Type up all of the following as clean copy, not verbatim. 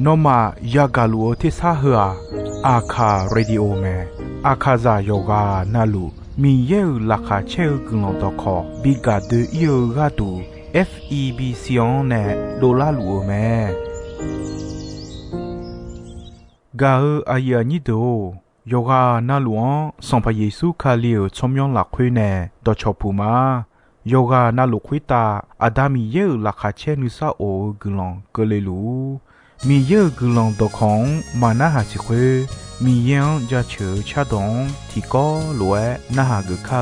နောမယာဂလူအတိဆာဟာအခါရေဒီယိုမဲအခါဇာယောဂနာလူမီယေလခါချေကလုံတော့ခေါ်ဘီဂါဒီယောဂတူ FEB စီယွန်နဲ့ဒေါ်လာလူမဲဂါအယာနီတိုယောဂနာလူစံဖယေစုခါလီချုံယွန်လာခွေးနဲ့တော့ချောပူမာယောဂနာလူခွေတာအဒါမီယေလခါချေနုစာအိုဂလုံကလေးလူမီယေဂလုံတော့ခေါင်မနာဟာချခွေမီယံကြချေချတုံတီကောလွယ်နာဟာဂခါ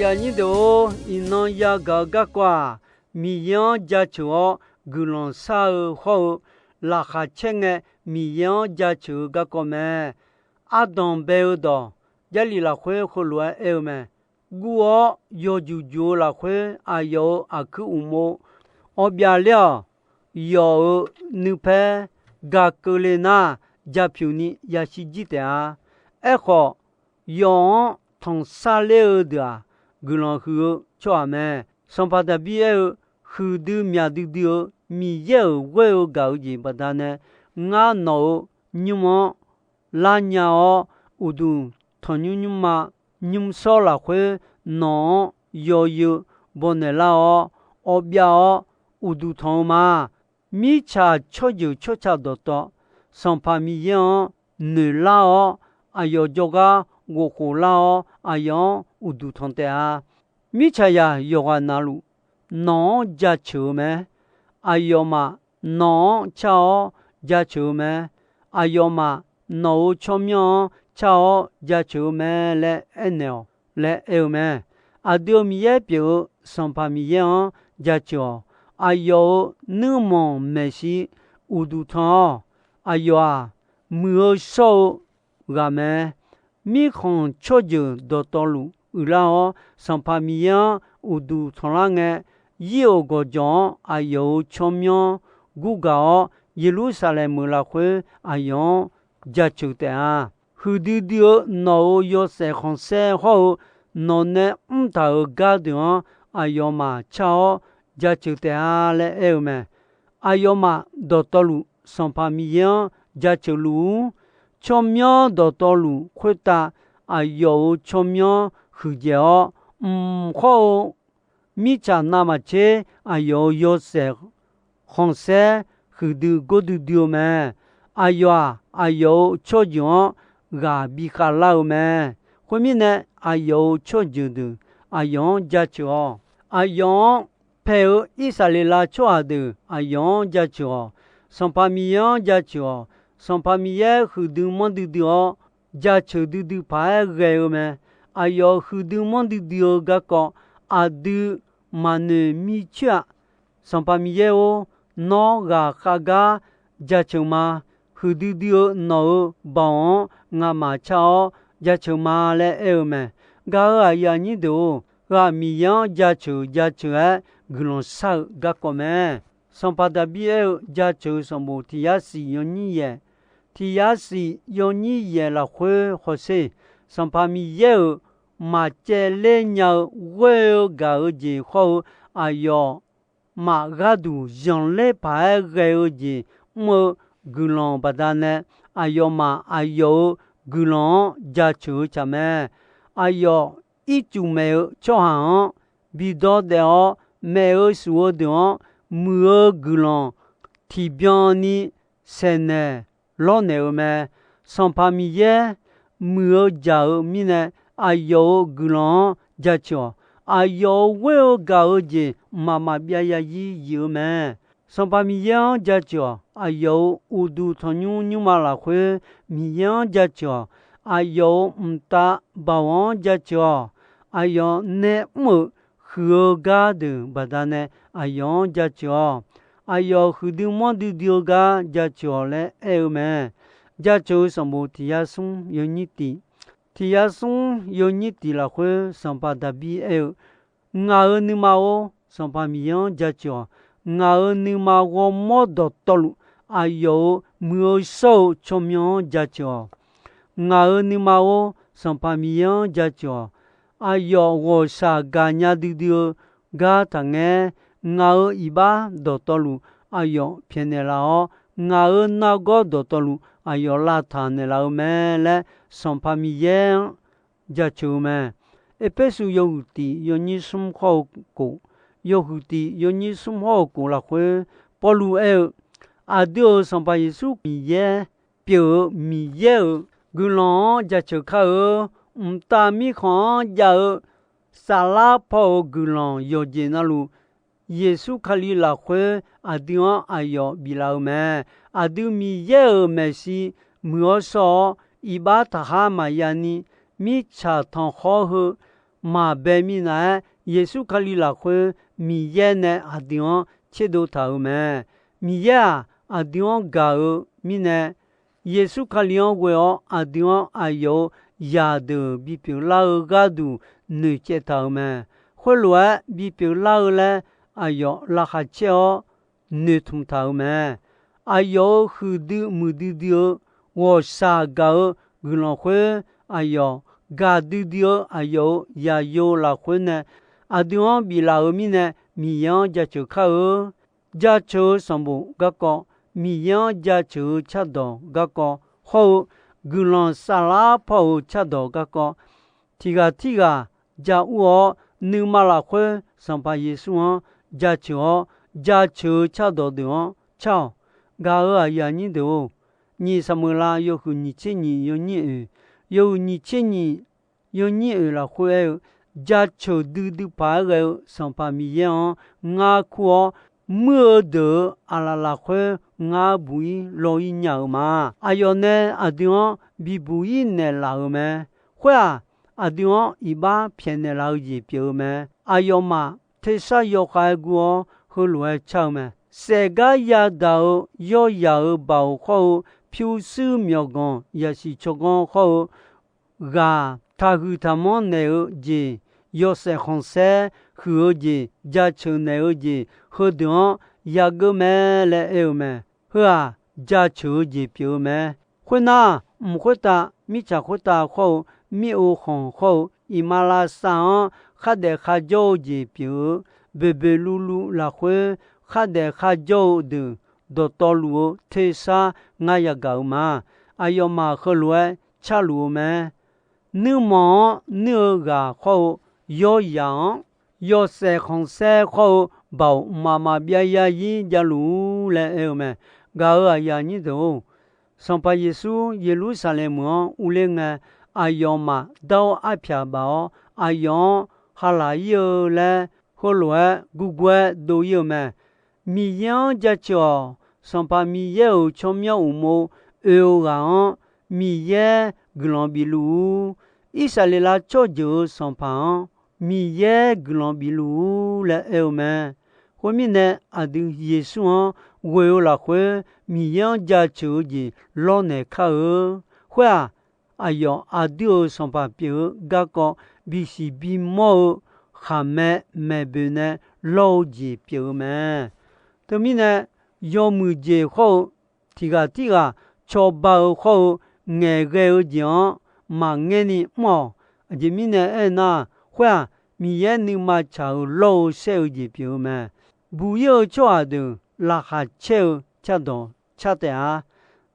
ယာညိတိုအင်းနောယာဂဂကွာမီယောဂျာချောဂူလွန်ဆာဟောလာခချက်ငဲမီယောဂျာချူဂကောမဲအဒွန်ဘေဥဒယလီလာခွေခလွယ်အဲမဲဂူယောဂျူဂျိုလာခွေအာယောအခုဥမောအပြာလျောယောနုဖဲဂကလေနာဂျာဖြူနီယာရှိဂျီတဲအခုယောထုံဆာလေဥဒဂူလွန်ခူချောမဲစံပါတဘီအဲခူဒူမြဒူဒူမီယေဝဲကောက်ကြီးပဒနဲ့ငါနောညမလာညာဥဒူထညညမညုံစောလာခွေနောယောယဘောနလာအပြာဥဒူထောင်းမာမိချာချော့ယူချော့ချတော့စံပါမီယံနေလာအယောဂျောကဂိုခိုလာအယောဥဒူထောင်းတဲ့မိချာယာယောဂနာလူနောဂျာချူမဲအယောမနောချောဂျာချူမဲအယောမနောချောမြောချောဂျာချူမဲလဲအနောလဲအဲမဲအဒိုမီယေပြစံပါမီယံဂျာချောအယောနုမွန်မရှိဥဒူထောအယောမူဆောဂမဲ mi khon chojo do tolu ulao sampamiya udu tholange yeo go jon ayo chomyo gugao Jerusalem la khwe ayon jachute a hudidio no yo se khonse ho no ne mta gadion ayoma chao jachute a le eume ayoma do tolu sampamiya jachulu chomyo do tolu khweta ayo chomyo khujeo ho mi cha nama che ayo yo se khonse khudu godu dio me ayo chojo ga bi khala me khumi ne ayo chojo du ayon jacho ayon pe isalela choade ayon jacho sampamiyan jacho sampamiye khudu mondu dio jacho du pa ge me ayo khudu mondu dio ga ko adu mane mi cha sampamiye o no ga khaga jachuma hudidio no bon nga ma chao jachuma le eume ga ya ni do ga mi yan jachu glon sa ga kome sampada bi jachu sambo tiasi yoni ye la khwe khose sampami ye ma che le nya we ga ji kho ayo ma gadu jean le pa ge mo gulon badane ayo gulon jachu chame ayo ichume chohan bido de o me suo de o mu gulon tibiani sene lone me sans pamiye mu jao mine ayo gulon jachu ayo we gaoje mama biaya yi me sans pamiye jachu ayo udu thonyu nyuma la khwe miyan jacho ayo mta bawon jacho ayo ne mu khuga de badane ayo jacho ayo khudu mondu dioga jacho le eume jacho sambotia sun yoniti tiasun yoniti la khwe sampadabi nga ni mao sampamiyan jacho nga ni ma wo modo tolu ayo muo so chomyo jacho nga ni mao sampamiyan jacho ayo wo sa ganya didio ga tange nga iba do tolu ayo pienelao nga na go do tolu ayo la tanela mele sampamiyan jacho me epesu yoguti yoni sum ko yoguti yoni sum ko la khwe polu adio sampa yesu miye pio miye gulon jacho ka mta mi khon ja sala po gulon yoje nalu yesu khali la khwe adio ayo bilaume adu miye mesi muoso iba taha mayani mi cha thon kho ma be mi na yesu khali la khwe miye ne adio chedo taume miye adion gao mine yesu kalion weo adion ayo yade bipi la gadu ne chetaume khulwa bipi la le ayo la khacheo ne thumtaume ayo khudu mudidio wo sa gao gulon khwe ayo gadidio ayo yayo la khune adion bila mine miyan jacho khao jacho sambu gako miyan jacho chado gako ho gulon sala po chado gako tiga ja uo numala khwe sampa yesu jacho chado de chao ga ya ni de ni samula yo hu ni cheni yo ni cheni yo ni la khwe jacho du pa ge sampa miyan nga ko mưa de ala la khwe nga bui lo yi nya ma ayone adion bi bui ne la me khwa adion iba phien ne la yi pyo me ayoma te sa yo kha gu hu lo chao me se ga ya da yo ya ba kho pyu su myo gon ya si cho gon kho gà tha hư tha món nè ở gì yo sẽ không sẽ hư gì gia chữ nè ở gì hư đó ya gơ mẹ lệ eo mẹ hư à gia chữ gì biểu mẹ hư na khối ta mi chả khối ta khâu mi ô hồng khâu imala sang khá để khá dâu gì biểu bê bê lulu là khối khá để khá dâu được đồ to lúa thế sa ngay ya gạo mà ayo mà khơi lúa cha lúa mẹ nếu mà nếu gà khâu yo yang yo sẽ không sẽ khâu bảo mà bia ya yi ya lú lệ eo mẹ gà ở ya như thế xong pa Giêsu Jerusalem u lên nghe ayo mà đau ai phia bảo ayo hala yo lệ khâu lúa gu gu đồ yo mẹ mi yang ja cho xong pa mi yo chom ya u mo eo gà mi ye glombilu Isalela cho Dieu son pan mi ye glombilu la eume homine adu Yesu weo la kwe mi yan ja chu ji lo ne kha hwa ayo adu son pa pio ga ko bi si bi mo khame me bene lo ji pio me to mine yo mu je kho tiga cho ba kho nge ge jian mà nghe ni mò chỉ mình nè na khoa mi yên ni mà chào lâu sêu gì biểu mà bù yêu cho được là hạt sêu cha đó cha ta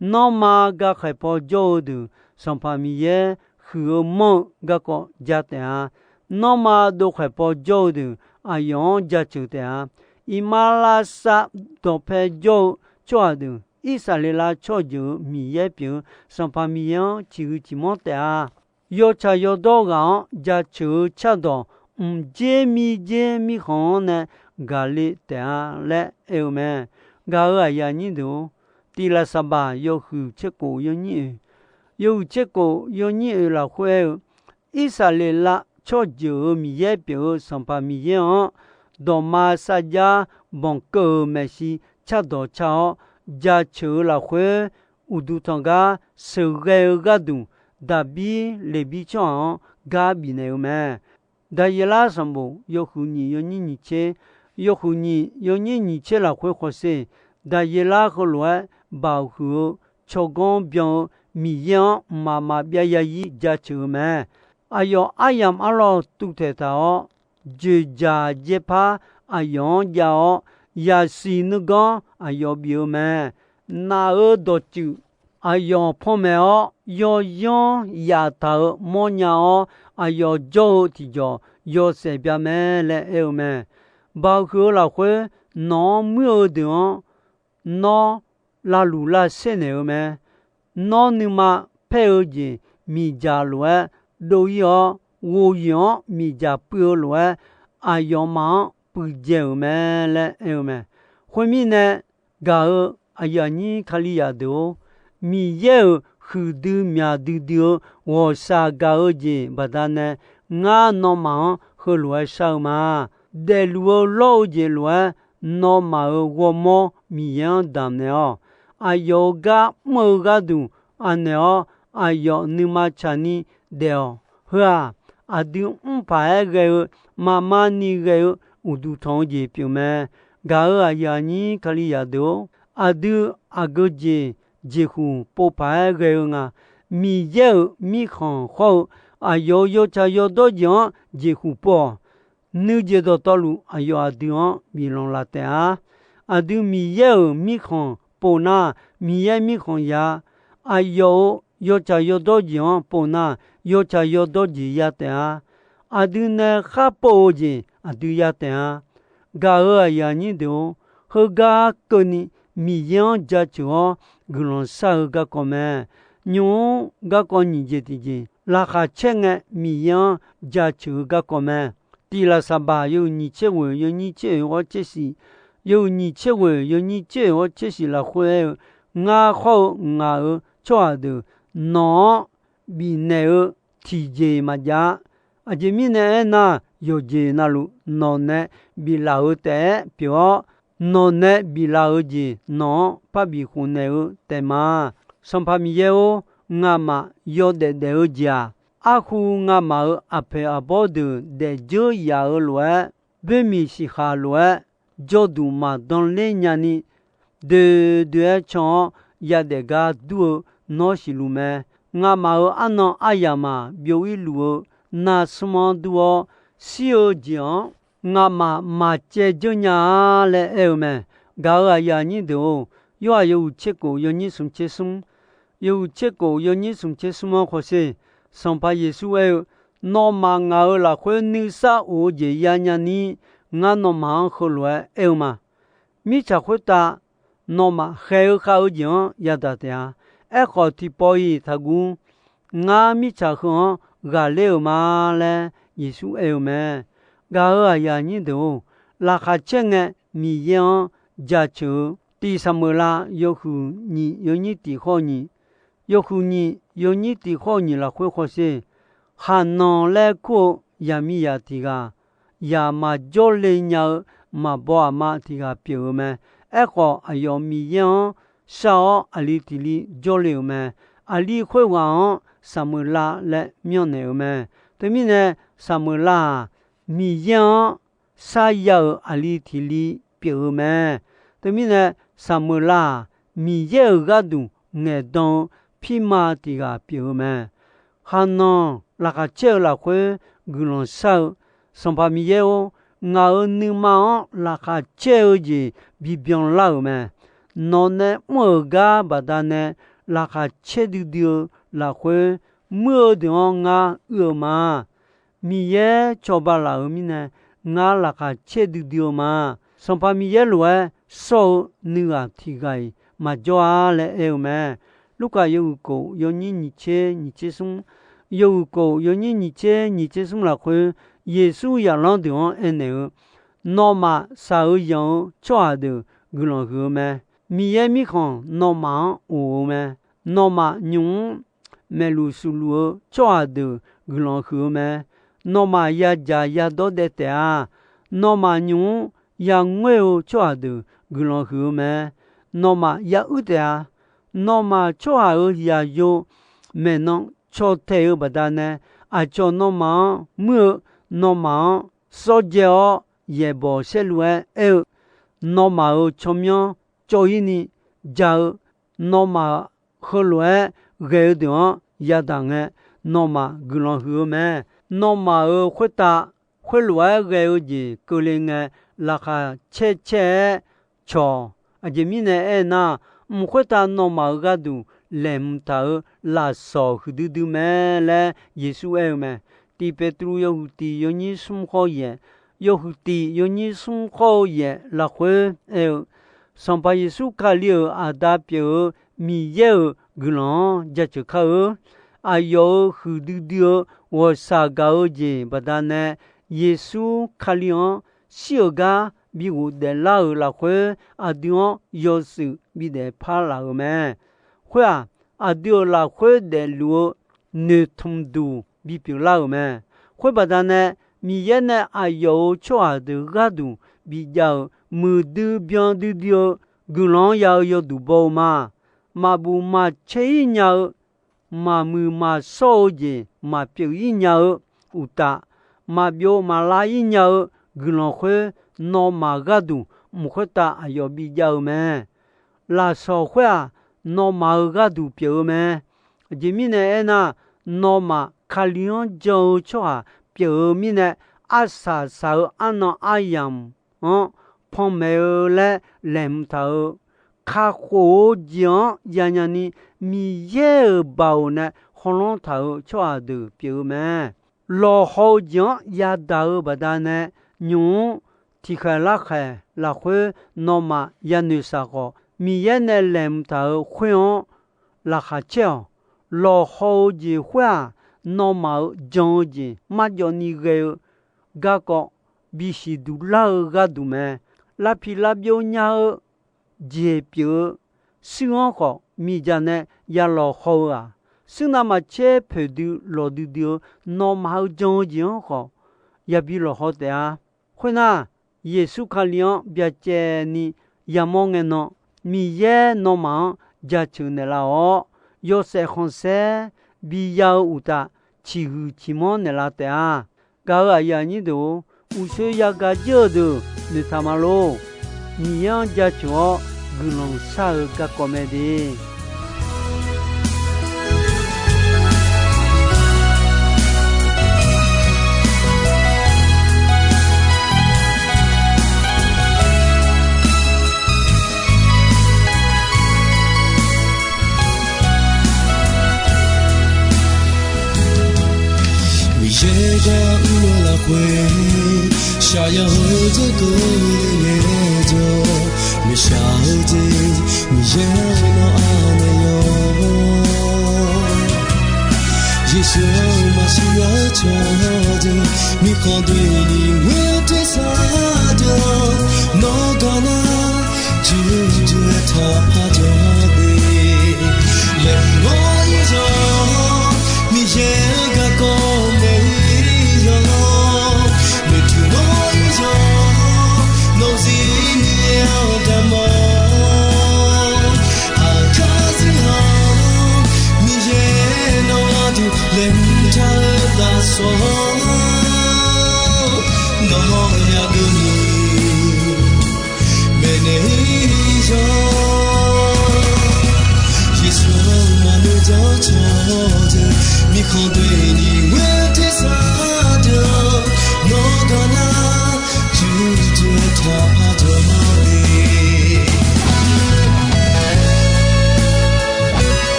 nó mà gà khai bỏ cho được xong pa mi ye khử mò gà có cha ta nó mà đồ khai bỏ cho được ayon cha chữ ta imala sa đồ phê cho được Israela cho dù mi ye biểu xong pa mi yon chữ chỉ mốt ta yo cha yo do gạo gia chữ cha đó je mi hòn nè gà lì ta lệ eo mẹ gà ở ya như đó tì là sa ba yo hư chết cổ yo chết cổ yo như là khoe Israela cho dù mi ye biểu xong pa mi yon đó mà sa gia bon cơ mẹ si cha đó cha gia chữ là khuê u du thằng gà sự ghê gà đùng đã bi lệ bi chọn gà bi nèo mẹ đã yê la sầm bộ yo khu nhị chế là khuê khó xê đã yê la khô lúa bảo hứa cho con biong mi yang mà bia ya yi gia chữ mẹ ayo ayam alo tu thể thao dê gia dê pa ayon yao ya si nu gan ayo bio me na do chu ayo phome yo ya ta mo nya ayo jo ti jo yo se bia me le e me ba khu la khwe no mu de no la lu la se ne me no ni ma pe o ji mi ja lo do yo wo yo mi ja pu lo ayo ma不见me了，me，后面呢，搞呀你卡里亚多，米有很多苗的，我啥搞的，不但呢，俺那忙和罗少嘛，在罗老的罗，那么我么米样当呢？有个么个都，呢，有你妈家里的，是吧？都怕个妈妈你个。u du thong je pyo me ga a ya ni kali ya do adu ago je khu po pa ge nga mi ye mi khon kho ayo cha yo do jan je khu po nu je do to lu ayo adu mi long la ta adu mi ye mi khon po na mi ye mi khon ya ayo cha yo do jan po na yo cha yo do je ya ta adu ne kha po je adu ya ta ga ya ni do ho ga ko ni mi yan ja chu glon sa ga ko me nyu ga ko ni je ti je la kha chen mi yan ja chu ga ko me ti la sa ba yo ni che wo yo ni che wo che si yo ni che wo yo ni che wo che si la khwe nga kho nga cho de no bi ne ti je ma ja a je mi ne na yo je na lu no ne bi la o te pyo no ne bi la o je no pa bi khu ne o te ma sam pa mi ye o nga ma yo de o ja 阿呼阿毛阿佩阿波的的就亚尔罗，贝米西哈罗，就杜马当雷亚尼的场亚的个多诺西鲁梅，阿毛阿诺阿亚嘛表一路那什么多西欧讲，阿嘛接就伢来埃梅，搞个亚尼多，有结果有你送接送，有结果有你送接送么可是？上把耶稣哎，那么我啦会你啥我也呀呀你，我那么好来哎嘛，米茶会打，那么还好讲也得的啊，哎好提包伊他讲，我米茶喝个了嘛嘞，耶稣哎嘛，我呀你都，拉哈钱哎米样家球，第三么啦有乎你有你的好你。有乎你有你的好你了会或是还能来过也米也的个也嘛叫来鸟嘛不嘛的个表咩哎个哎哟米样少阿里的里叫来咩阿里会往什么啦来苗呢咩对面呢什么啦米样啥要阿里的里表咩对面呢什么啦米要个都爱当皮马的个表妹，还能那个叫那会古龙少，上把米耶哦，我你妈那个叫的比别老咩，那呢么个把他呢那个吃的丢那会么的我嘛，米耶做把老米呢，我那个吃的丢嘛，上把米耶来少你个体个嘛叫来哎咩。如果有个有你切送，有个有你切送了会，耶稣也让对方安那，那么少样抓的个人个咩？米也米看那么我咩？那么用没路数路抓的个人个咩？那么也家也多的的啊，那么用也我抓的个人个咩？那么也有的啊。那么做好也有没能做太不单呢？啊，做那么么那么少交也不些路哎，那么怎么样做一年就那么后来个地也当哎，那么个人后面那么回答回来个的个人哎，那个切做啊，这面呢哎那。唔会打那么个都连头拉少去嘟咩嘞？耶稣爱咩？第别都有地有你什么好嘢？有地有你什么好嘢？那会上把耶稣卡了啊代表米有个人就去考啊有去嘟我啥个嘢不但呢？耶稣卡了小个。比我的老了会啊地方有时比的怕老咩？会啊丢了会的路你通度比别老咩？会把它呢米也呢啊有错的个度比较没得变的丢，个人要有度包嘛，嘛不嘛切一鸟，嘛没嘛少的嘛表一鸟有大，嘛表嘛拉一鸟，个人会。那么个都唔会打要比较咩？拉少会啊，那么个都表咩？前面呢那那么卡两就出啊，表面呢啊啥安那啊样，旁没有嘞连头卡火酱样样呢，米也包呢，红龙头出啊都表咩？老好酱也到不得呢，用。提开拉会那么也女啥个，米也呢连头会用拉下叫，老好的会啊，那么讲的，嘛叫你个必须都老个都咩，拉皮拉表鸟结表，是我个米家呢也老好啊，是那么切配的老的那么讲的个，也比老好的啊，会呐。耶稣卡里别接你也忙个喏，米也那么家就那啦哦，有些红色比较有的，起乎起毛那拉的啊，嘎个呀你都无需要个叫的你他妈喽，你养家做古龙沙个过没的。夜ga u la hui sha ya ho de go le ne jo mi sha de mi ye no a ne yo yesu ma shi ya cho de mi kon de ni we de sa de no ga na ju ju ta pa jo de le mo yi jo mi ye ga ko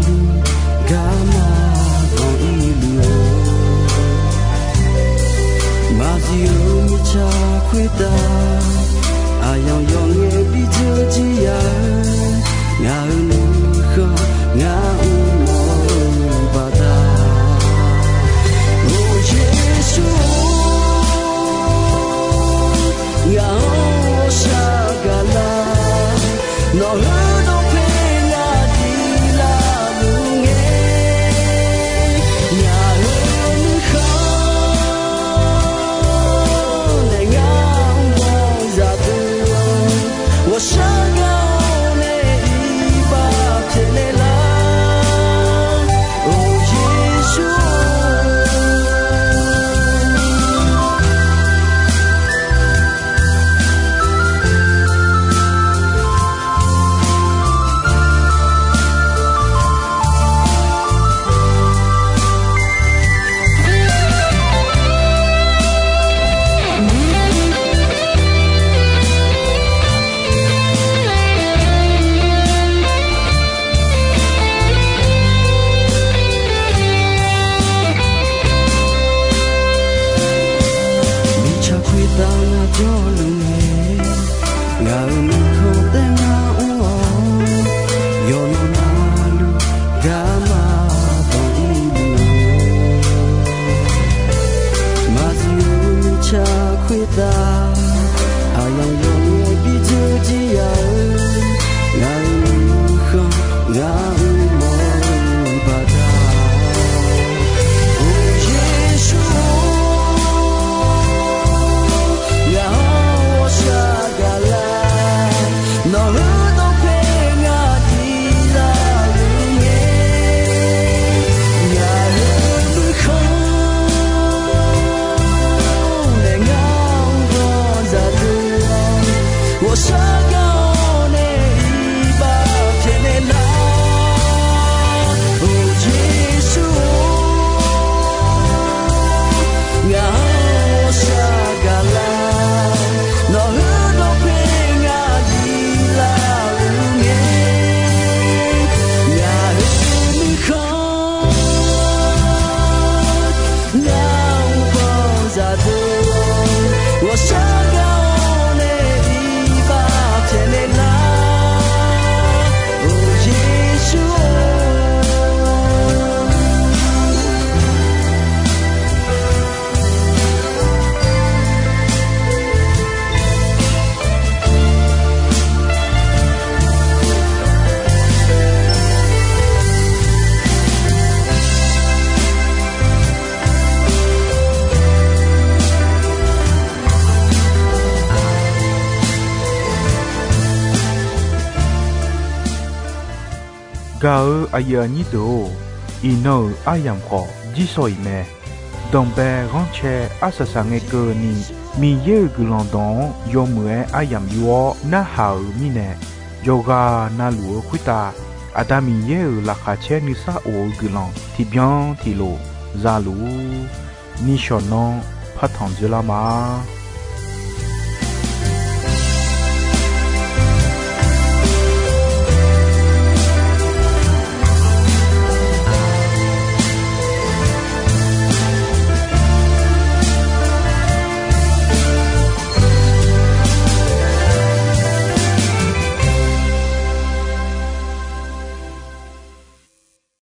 lu gama bon ilu Mazio micha kwita ayang yong e bi ji ya nga nu kho nga mo ba da Oh Jesus ya o shagala no no pena di la lunge ya nu kho ne nga mo za tu wo shaga ne iba tele la oh Jesus Gao ayani do ino ayam kho jisoi me dombe ronche asasange ko ni mi ye gulondon yomwe ayam yo na hau mine yoga na luo kwita adami ye la khache ni sa o gulon ti bien ti lo zalu ni shonon patan de la ma